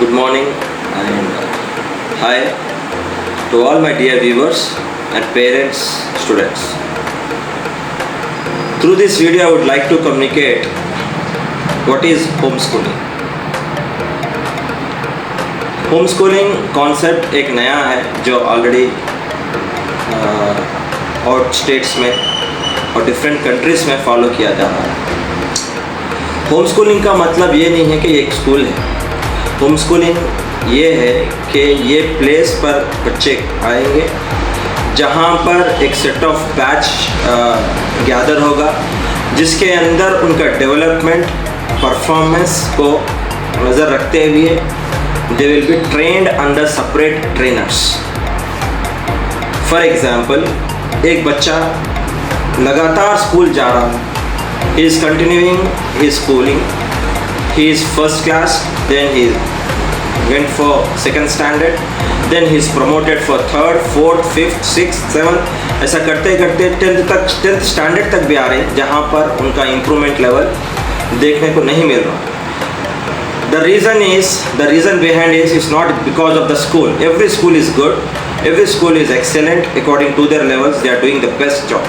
Good morning and hi to all my dear viewers and parents, students. Through this video I would like to communicate what is homeschooling. Homeschooling concept एक नया है जो already out states में और different countries में follow किया जा रहा है। होमस्कूलिंग का मतलब ये नहीं है कि ये एक स्कूल है। होमस्कूलिंग ये है कि ये प्लेस पर बच्चे आएंगे जहाँ पर एक सेट ऑफ बैच गैदर होगा जिसके अंदर उनका डेवलपमेंट परफॉर्मेंस को नज़र रखते हुए they will be trained under separate trainers. For example, एक बच्चा लगातार स्कूल जा रहा है, he is continuing his schooling, he is first class, then he went for second standard, then he is promoted for third, fourth, fifth, sixth, seventh, ऐसा करते करते 10th standard तक भी आ रहे हैं जहाँ पर उनका इम्प्रूवमेंट लेवल देखने को नहीं मिल रहा। The reason behind it is not because of the school. Every school is good, every school is excellent according to their levels. They are doing the best job.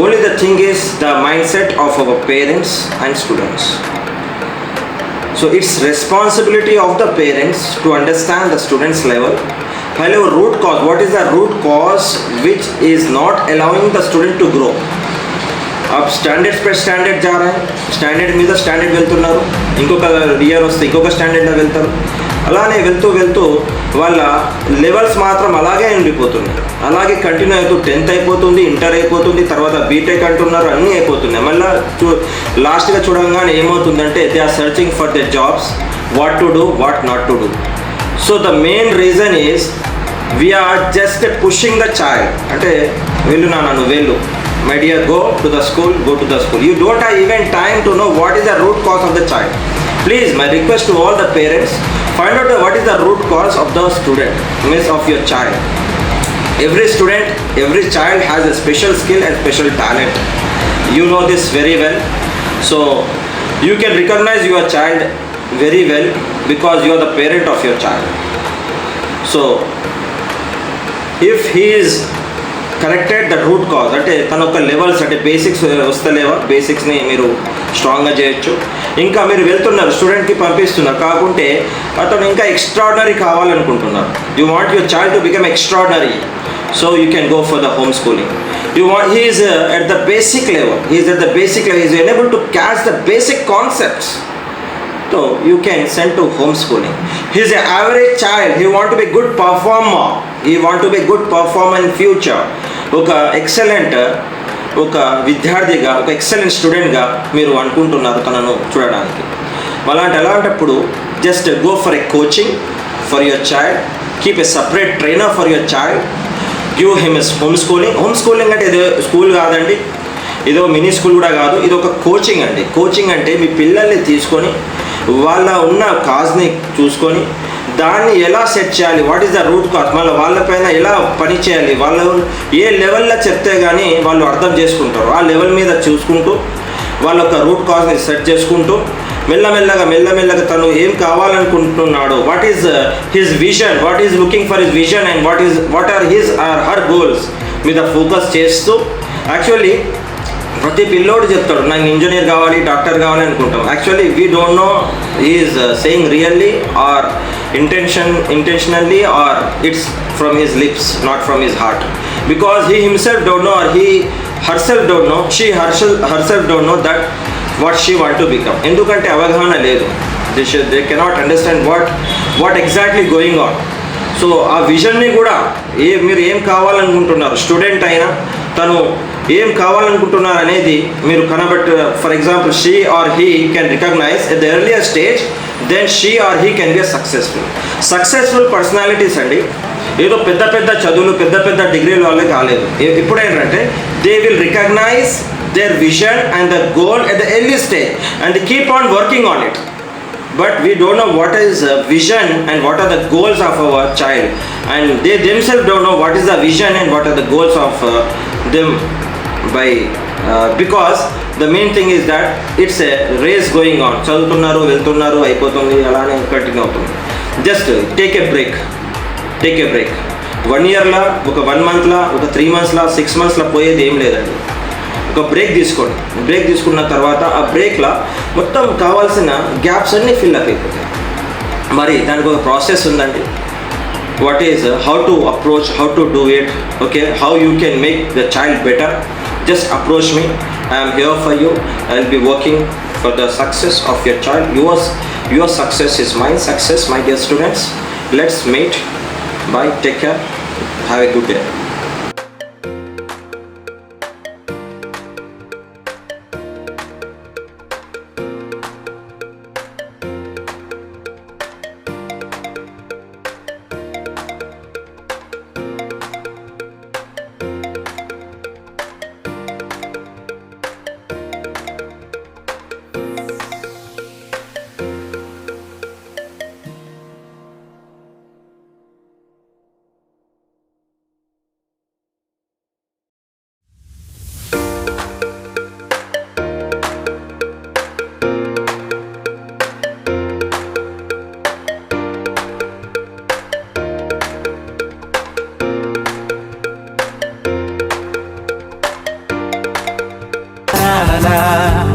Only the thing is the mindset of our parents and students. So it's responsibility of the parents to understand the students' level. However, root cause. What is the root cause which is not allowing the student to grow? आप standards పై standard जा रहे हैं, standard మీద standard వెళ్తున్నారు, ఇంకొక year వస్తే ఇంకొక స్టాండర్డ్లో వెళ్తారు. అలానే వెళ్తూ వెళ్తూ వాళ్ళ లెవెల్స్ మాత్రం అలాగే ఉండిపోతున్నాయి. అలాగే కంటిన్యూ అవుతూ 10th అయిపోతుంది, ఇంటర్ అయిపోతుంది, తర్వాత బీటెక్ అంటున్నారు, అన్నీ అయిపోతున్నాయి. మళ్ళీ లాస్ట్గా చూడంగానే ఏమవుతుందంటే they are searching for the jobs, what to do, what not to do. So the main reason is we are just pushing the child. అంటే వెళ్ళు నాన్న నువ్వు వెళ్ళు, my dear, go to the school. You don't have even time to know what is the root cause of the child. Please, my request to all the parents, find out what is the root cause of the student, means of your child. Every student, every child has a special skill and special talent. You know this very well. So you can recognize your child very well because you are the parent of your child. So if he is corrected the root cause, అంటే తన ఒక levels అంటే basics వస్తలేవా, బేసిక్స్ని మీరు స్ట్రాంగ్గా చేయొచ్చు. ఇంకా మీరు వెళ్తున్నారు స్టూడెంట్కి పంపిస్తున్నారు, కాకుంటే అతను ఇంకా ఎక్స్ట్రాడినరీ కావాలనుకుంటున్నారు. You want your child to become extraordinary, so you can go for the home schooling. You want he is at the basic level, he is at the basic level, is enable to catch the basic concepts. So you can send to homeschooling. He is an average child. He want to be good performer. He want to be good performer in future. ఒక excellent ఒక విద్యార్థిగా, ఒక excellent స్టూడెంట్గా మీరు అనుకుంటున్నారు తనను చూడడానికి. అలాంటప్పుడు just go for a coaching for your child, keep a separate trainer for your child, give him as home schooling. Home schooling అంటే ఏదో స్కూల్ కాదండి, ఇదో మినీ స్కూల్ కూడా కాదు, ఇది ఒక కోచింగ్ అండి. కోచింగ్ అంటే మీ పిల్లల్ని తీసుకొని వాళ్ళ ఉన్న కాజ్ని చూసుకొని దాన్ని ఎలా సెట్ చేయాలి, what is the root cause, మళ్ళీ వాళ్ళపైన ఎలా పని చేయాలి, వాళ్ళు ఏ లెవెల్లో చెప్తే కానీ వాళ్ళు అర్థం చేసుకుంటారు, ఆ లెవెల్ మీద చూసుకుంటూ వాళ్ళ యొక్క రూట్ కాజ్ని సెట్ చేసుకుంటూ మెల్లమెల్లగా తను ఏం కావాలనుకుంటున్నాడు, what is his vision, what is looking for his vision and what are his or her goals మీద ఫోకస్ చేస్తూ. యాక్చువల్లీ ప్రతి పిల్లోడు చెప్తాడు నాకు ఇంజనీర్ కావాలి, డాక్టర్ కావాలి అనుకుంటాం. Actually we don't know is saying really are intentionally or it's from his lips, not from his heart, because he himself don't know or he herself don't know, she herself don't know that what she want to become. ఎందుకంటే అవగాహన లేదు, they cannot understand what exactly going on. So ఆ విజన్ని కూడా మీరు ఏం కావాలనుకుంటున్నారు, student అయినా తను ఏం కావాలనుకుంటున్నారు అనేది మీరు for example she or he can recognise at the earlier stage, then she or he can be successful personalities అండి. ఏదో పెద్ద చదువులు పెద్ద డిగ్రీలు వాళ్ళే కాలేదు. ఎప్పుడైనా they will recognise their vision and the goal at the early stage and keep on working on it. But we don't know what is vision and what are the goals of our child, and they themselves don't know what is the vision and what are the goals of them by because the main thing is that it's a race going on. చదువుతున్నారు వెళ్తున్నారు అయిపోతుంది అలానే continue అవుతుంది. Just take a break. 1 ఇయర్లో, ఒక 1 మంత్లో, ఒక 3 మంత్స్లో, 6 మంత్స్లో పోయేది ఏం లేదండి. ఒక బ్రేక్ తీసుకోండి. బ్రేక్ తీసుకున్న తర్వాత ఆ బ్రేక్లో మొత్తం కావాల్సిన గ్యాప్స్ అన్నీ ఫిల్అప్ అయిపోతాయి. మరి దానికి ఒక ప్రాసెస్ ఉందండి. what is how to approach, how to do it, okay, how you can make the child better. Just approach me. I am here for you. I will be working for the success of your child. Your success is my success, my dear students. Let's meet. Bye, take care, have a good day. la la la